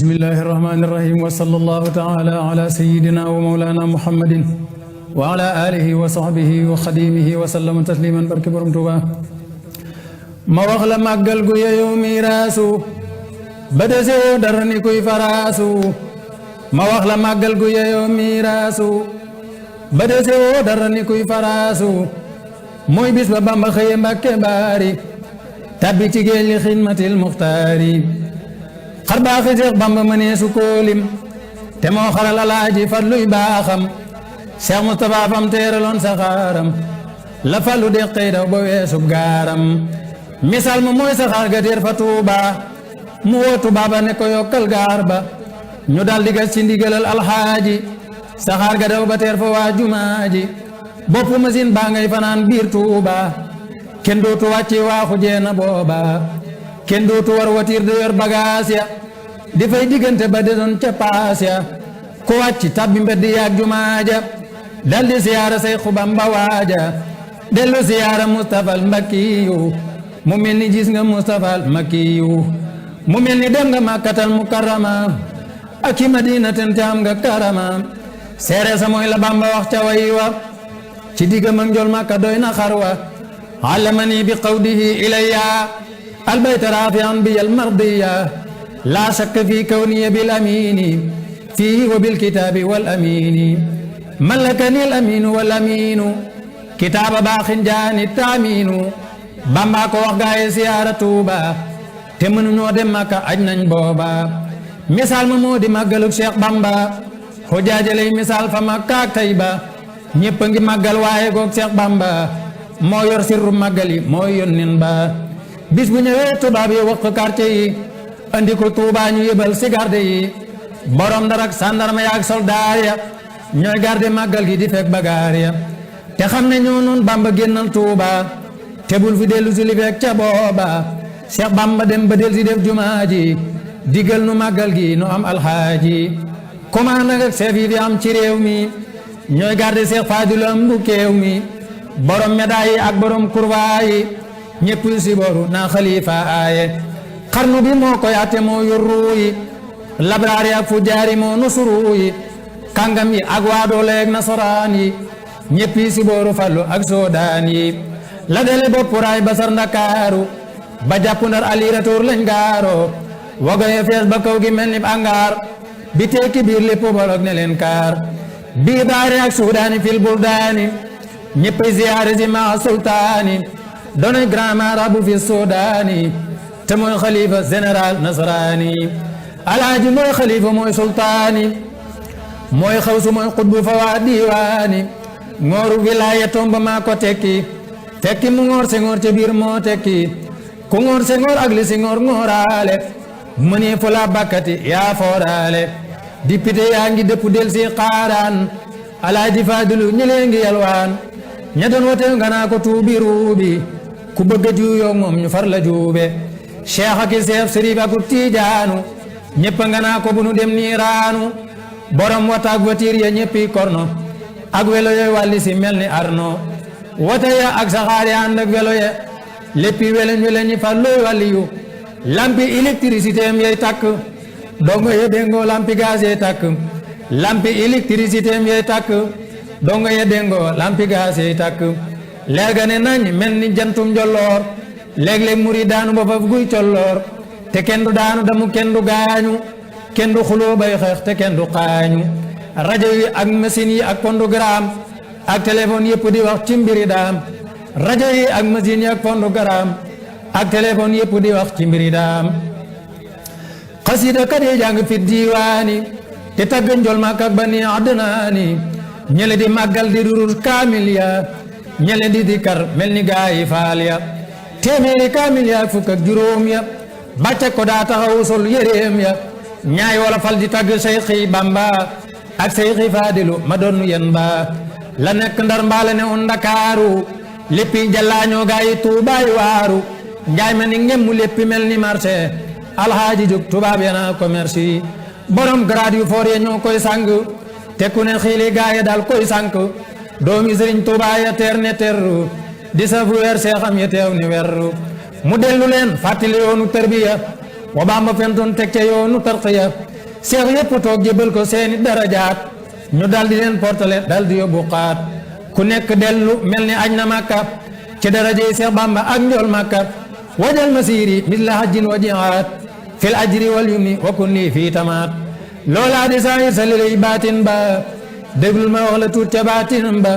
bismillahi irrahmani irrahim wa sallallahu taala ala sayidina wa maulana muhammadin wa ala alihi wa sahbihi wa xadimihi wa sallama tasliman barke borom Tuuba ma wax la màggal gu yeyoo miiraasu ba desewoo dara ni kuy faraasu ma wax la màggal gu yeyoo miiraasu ba desewoo dara ni kuy faraasu mooy bis ba Bamba xëye Mbàkke baari tabbi ci géej li xidmatil muxtaari xar baaxi Seex Bamba mënee su koolim te moo xaral alaaji fadluy baaxam Seex Mustafaa fam teeraloon saxaaram la fallu de xëy daw ba weesub gaaram misaal ma mooy saxaar ga teer fa Tuuba mu woo Tuuba ba ne ko yokkal gaar ba ñu dal di gas ci ndigalal alxaaji saxaar ga daw ba teer fa waa jumaa ji bopp machine baa ngay fanaan biir Tuuba kenn dootu wàcci waaxu jeena booba kenn dootu war watiir di yor bagaas ya di fay diggante ba de doon ca paas ya ku wàcc tabbi mbedd yaag jumaa ja dal di siyaara Seexu Bamba waaja dellu siyaara Mustafa al Makkiyu mu mel ni gis nga Mustafa al Makkiyu mu mel ni dem nga Makkatal Mukarrama ak i Madina ten te am nga karama seere sa mooy la Bamba wax ca way wa ci diggam ak njol Makka doy na xarwa allamani bi qawdihi ilayya albayta rafi'an bi al mardiya la shakka fi kawniya bil amini fihi wa bil kitabi wal amini malakani al aminu wal aminu kitaaba baaxin jaani taaminu Bamba ko wax gaaye siyaara Tuuba te mënuñoo dem Makka aj nañ booba misaal ma moo di màggalug Cheikh Bamba xujaajaley misaal fa Makka ak Tayba ñépp a ngi màggal waaye goog Cheikh Bamba moo yor sirru màggali mooy yónneen ba bis bu ñëwee tubaab yi wax ko quartier yi andi ko Tuuba ñu yëbal si garde yi borom darak sandarma yaak soldaar ya ñooy garde màggal gi di fekk bagaar ya te xam ne ñoo noon Bamba génnal Tuuba te bul fi dellu si li fekk ca booba Cheikh Bamba dem ba del si def jumaa ji digal nu màggal gi nu am alxaaji commande ak chef yi fi am ci réew mi ñooy garde Cheikh Fadilu am bu keew mi borom médaille yi ak borom kurwa yi ñépp si boru naa xalifa aaye xarnu bi moo koy atte moo yor ruu yi labraar yi ak fujaar yi moo nusuru yi kàngam yi ak waadooleeg nasaraan yi ñépp si boru fallu ak soodaan yi la dele bopp raay basar ndakaaru ba jàpp ndar aliratoor lañ gaaro wagoye fees ba kaw gi mel ni angaar bi tekki biir lépp bolog ne leen kaar bii daari ak suudaani fil burdaani ñéppay ziyaare si maa sultaani doonay grand marabu fi suudaani te mooy xalifa général nasraani alaaji mooy xalifa mooy sultaani mooy xawsu mooy xutbu fa waa diiwaani ngooru wilaaya tomba maa ko tekki tekki mu ngoor sengoor ca biir moo tekki ku ngoor sengoor ak li sengoor ngooraale mënee fu la bakkati yaa fooraale député yaa ngi dëpp del si xaaraan alaaji Faadilu ñëlee ngi yalwaan ña doon wote nga naa ko tuubi ruubi ku bëgg a jiw yoog moom ñu far la juube cheikh ak seef sërif ak tiijaanu ñëpp nga naa ko bu nu dem niiraanu borom wata ak voiture ya ñëppi korno ak welo ye wàlli si mel ni arno wata ya ak saxaar ya ànd ak welo ye léppi weleñ ñi far looy wàlli yu lampi électricité am yey takk dongo ye dengo lampi gaz yey takk lampi électricité am yey takk dongo ye dengo lampi gaz yey takk leer ga ne nañ mel ni jantum njolloor léeg-léeg muri daanu ba faf guy colloor te kenn du daanu damu kenn du gaañu kenn du xuloo bay xeex te kenn du xaañu rajo yi ak machine yi ak fondogramme ak téléphone yëpp di wax ci mbiri daam rajo yi ak machine yi ak fondogramme ak téléphone yëpp di wax ci mbiri daam xasida kat yi jàng fi diiwaani te tagg njol Makka ak bani adnaani ñele di màggal di durur kaamil ya ñele di dikar mel ni gaayi faal ya téeméeri kaamil ya fukk ak juróom ya bàcca ko daa taxaw sol yéreem ya ñaay wala fal di tagg Seyxi Bamba ak Seyxi Faadilu ma doon yen ba la nekk ndar mbaala ne on Ndakaaru léppi jallaañoo gaayi Tuubaay waaru njaay ma ni ngemmu léppi mel ni marché alxaaji jóg tubaab ya naa commerce yi borom grade yu foor ya ñoo koy sang te ku ne xiili gaaya daal koy sank doomi Sëriñ Tuubaa ya teer ne terru di safu weer seexam ya teew ni werru mu dellu leen fàttali yoonu tarbiya wa Bamba fentoon teg ca yoonu tarqiya seex yépp toog jébal ko seeni darajaat ñu daldi leen portale daldi yóbbu xaat ku nekk dellu mel ni aj na Makka ci darajey Seex Bamba ak njool Makka wajal masiri misla hajjin wa jihaad fil ajri wal yumni wa kunni fii tamaat loolaa di saayir sa lilay baatin ba déglul ma wax la tuut ca baatinam ba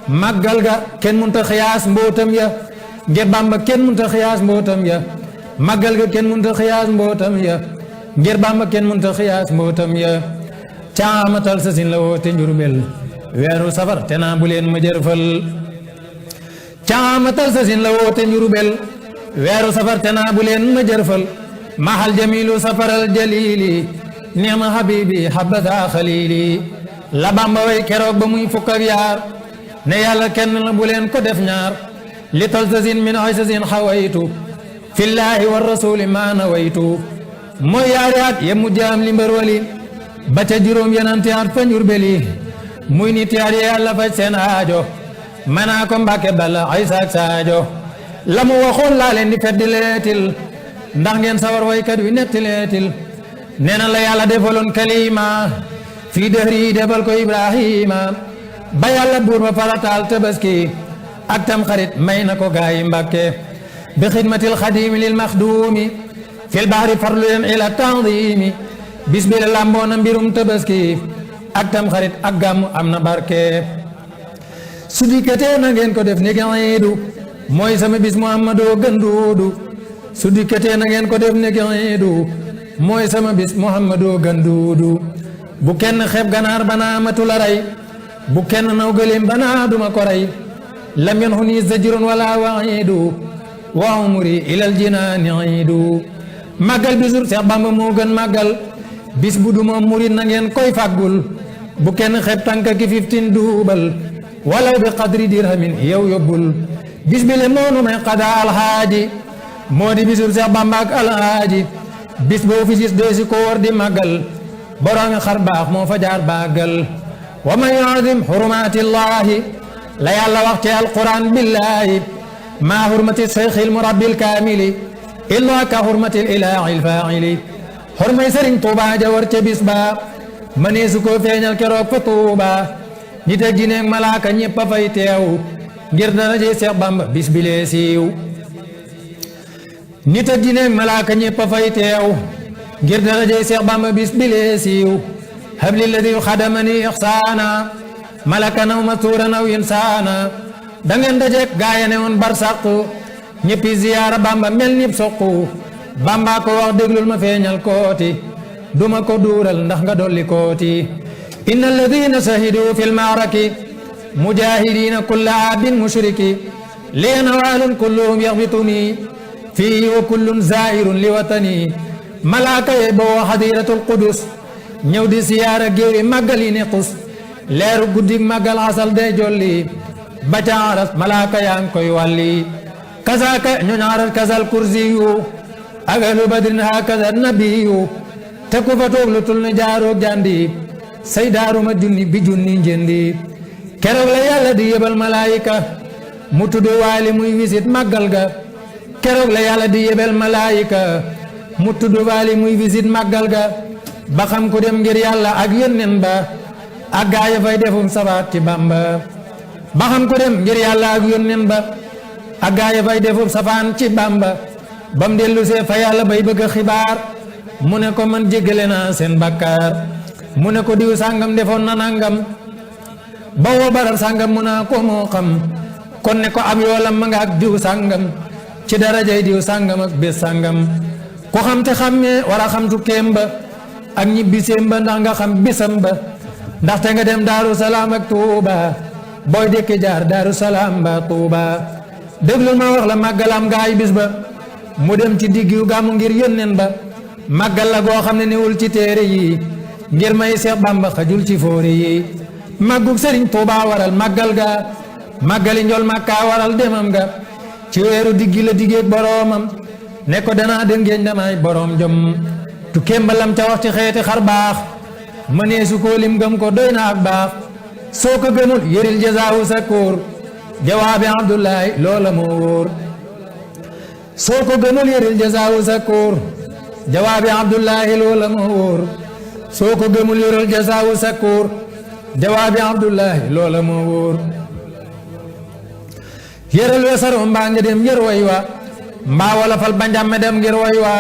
màggal ga kenn munta xiyaas mbootam ya ngir Bamba kenn munta xiyaas mbootam ya màggal ga kenn munta xiyaas mbootam ya ngir Bamba kenn munta xiyaas mbootam ya caamatal sa sin la woote Njurbel weeru safar te naa bu leen ma jërfal caamatal sa sin la woote Njurbel weeru safar te naa bu leen ma jërfal mahal jamilu safaral jalili ni'ma habibi habada khalili la Bamba way keroog ba muy fukk ak yaar ne yàlla kenn la bu leen ko def ñaar li tal sa sin min ay sa sin xawaytu fillahi wa rasuli ma nawaytu mooy yaari at yem mu jaam li mbër wali ba ca juróom yenanti at fa Njurbeli muy nit yaar yàlla faj seen aajo manaa ko Mbàkke bala ay saak saajo la mu waxoon laa leen di feddi leetil ndax ngeen sawar waykat wi netti leetil nee na la yàlla defaloon kalima fii dëhri defal ko Ibrahima ba yàlla buur ba farataal tabaski ak tam xarit may na ko gaayi Mbàkke bi xidmatil xadimi lil maxdumi fil bahri farlu leen ila tanzimi bis bi la làmboona mbirum tabaski ak tam xarit ak gàmmu am na barke su dikkatee na ngeen ko def ni iidu mooy sama bis Muhammadoo gën duudu su dikkatee na ngeen ko def ni iidu mooy sama bis Muhammadoo gën duudu bu kenn xeeb ganaar banaa matula rey bu kenn naw gëlim banaa duma ko rey lam yanhuni zajrun wala wa'idu wa umri ilal jinaani iidu màggal bisur Seex Bamba moo gën màggal bis bu duma murit na ngeen koy fàggul bu kenn xeeb tànka ki 15 duubal walaw bi qadri dirhamin yow yóbbul bis bi le moonu may qada alhaaji moo di bisur Seex Bamba ak alhaaji bis boo fi gis deesi ko war di màggal boroom xar baax moo fa jaar bàggal wa man yu'azzim hurumatillahi la yàlla wax ci alquran billahi maa hurmati seyxil murabbil kaamili illa ka hurmatil ilaahil faa'ili xormay Sëriñ Tuuba ja war ca bis ba mënee su ko feeñal keroog fa Tuuba nit ak jinne ak malaaka ñépp a fay teew ngir daraje Seex Bamba bis bi lee siiw nit ak jinne ak malaaka ñépp a fay teew ngir daraje Seex Bamba bis bi lee siiw habli lladi xadamani ixsaana malaka naw masuura naw insaana da ngeen dajeek gaaya ne woon barsàq ñéppi ziyaara Bamba mel nib soqu Bamba ko wax déglul ma feeñal kooti duma ko duural ndax nga dolli kooti inna alladina shahidu fil ma'raki mujahidina kulla abin mushriki liena waalun kulluhum yaxbituni fii wa kullun zairun li watani malaaka ye boo hadiratul qudus ñëw di siyaara géewi màggal yi ne xus leeru guddig màggal asal day jolli ba ca aras malaaka yaa ngi koy wàlli kasaaka ñooñ aras kasal kursiyu ak ahlu badrin hakaza nabiyu te ku fa toog lu tul ne jaaroog jandi say daaruma junni bi junni njëndi keroog la yàlla di yebal malaayika mu tudd waali muy wisit màggal ga keroog la yàlla di yebal malaayika mu tudd waali muy wisit màggal ga ba xam ku dem ngir yàlla ak yónneen ba ak gaaya fay defum sabaat ci Bamba ba xam ku dem ngir yàlla ak yónneen ba ak gaaya fay defum safaan ci Bamba bam dellu see fa yàlla bay bëgg a xibaar mu ne ko man jéggale naa seen bakkaar mu ne ko diw sàngam defoon na nangam ba woo baral sàngam mu naa ko moo xam kon ne ko ab yoolam ma nga ak diw sàngam ci darajay diw sàngam ak bés sàngam ko xam te xàmmee war a xam tukkeem ba ak ñibbiseem ba ndax nga xam bisam ba ndaxte nga dem Daaru Salaam ak Tuuba booy dëkki jaar Daaru Salaam ba Tuuba déglul ma wax la màggalam gaay bis ba mu dem ci diggu gàmmu ngir yónneen ba màggal la goo xam ne niwul ci téere yi ngir may Seex Bamba xajul ci fóore yi màggug Sëriñ Tuuba waral màggal ga màggali njol Makka waral demam ga ci weeru diggi la diggeeg boroomam ne ko danaa dem ngeen damay boroom jom tu kémbalam ca wax ci xeeti xar baax mënee su koo lim gëm ko doy na ak baax soo ko gënul yëril jazaawu sakoor jawaabi Abdullahi loola moo wóor soo ko gënul yëril jazaawu sakoor jawaabi Abdullahi loola moo wóor soo ko gëmul yoral jasaawu sakuur jawaabi abdullahi loola moo wóor yëral wesaro mbaa nga dem yër way wa mbaa wala fal banjàmme dem ngir way wa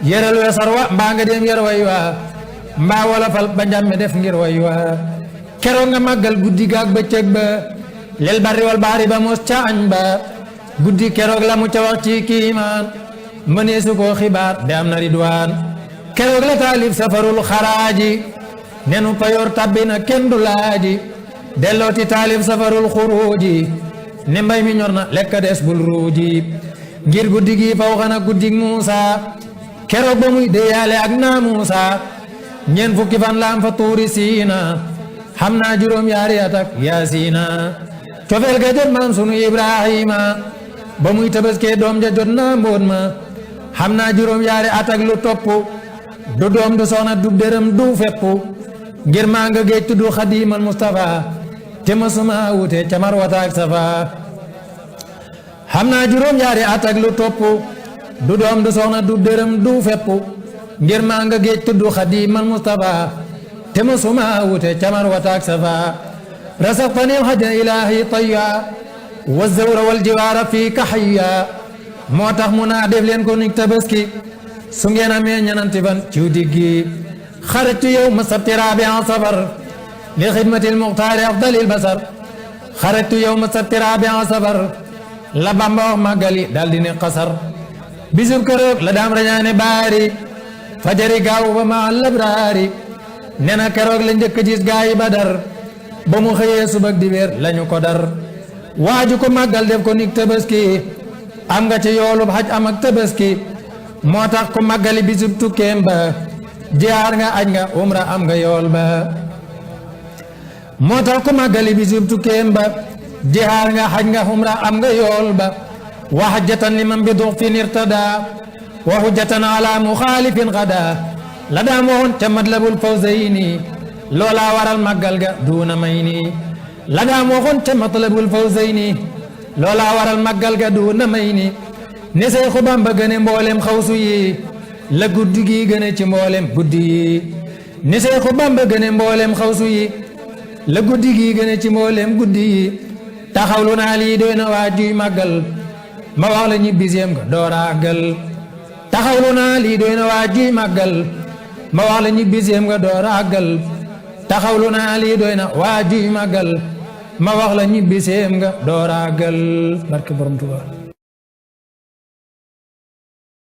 yëral wesar wa mbaa nga dem yër way wa mbaa wala fal banjàmme def ngir way wa keroog nga màggal guddi gaag bëccëg ba lel barri wal baari ba mos ca añ ba guddi keroog la mu ca wax ci kiimaan mëneesu koo xibaar de am na ridwaan keroog la taalif safarul xaraaji nenu payoor tabbi na kenn du laaji dellooti taalif safarul xuruuji ne mbay mi ñor na lekka des bul ruuji ngir guddi gi faw xana guddig Muusa keroog ba muy deyaale ak naa Muusa ñeen fukki fan la am fa tuuri siina xam naa juróom yaari at ak yaasiina cofeel ga jot maam sunu Ibrahima ba muy tabaskee doom ja jot naa mbóot ma xam naa juróom yaari at ak lu topp du doom du soxna du dërëm du fepp ngir maa nga géej tuddu Xadimal Mustafa te masuma wute ca Marwata ak Safa xam naa juróom yaari at ak lu topp du doom du soxna du dërëm du fepp ngir maa nga géej tuddu Xadimal Mustafa te masuma wute ca Marwata ak Safa rasaqtani hajja ilahi tayya wa zawra wal jiwaara fii ka hayya moo tax mu naa def leen ko nig tabaski su ngeen amee ñananti fan ciw diggi xarajtu yow ma sabti rabi'a safar li xidmatil muxtaari afdalil basar xarajtu yow ma sabti rabi'a safar la Bamba wax màggali dal di ne xasar bisub keroog la daam rañaane baari fajari gaaw ba ma labraari nee na keroog la njëkk gis gaayi Badar ba mu xëyee subak dibéer lañu ko dar waaju ko màggal def ko nig tabaski am nga ci yoolub xaj am ak tabaski moo tax ko màggali bisub tukkeem ba jiyaar nga aj nga umra am nga yool ba moo tax ko màggali bisub tukkeem ba jiyaar nga xaj nga umra am nga yool ba wa hajjatan liman bi duxfin irtada wa hujjatan ala muxaalifin xada la daam waxoon ca Matlabul Fawzayni loola waral màggal ga duuna may ni la daam waxoon ca Matlabul Fawzayni loola waral màggal ga duuna may ni ne Seexu Bamba gëne mboolem xawsu yi la guddi gi gëne ci mboolem guddi yi ne Seexu Bamba gëne mboolem xawsu yi la guddi gi gëne ci mboolem guddi yi taxawlu naa lii doy na waa juy màggal ma wax la ñibbiseem nga doora àggal taxawlu naa lii doy na waa juy màggal ma wax la ñibbiseem nga doora àggal taxawlu naa lii doy na waa juy màggal ma wax la ñibbiseem nga doora àggal barke Borom Tuubaa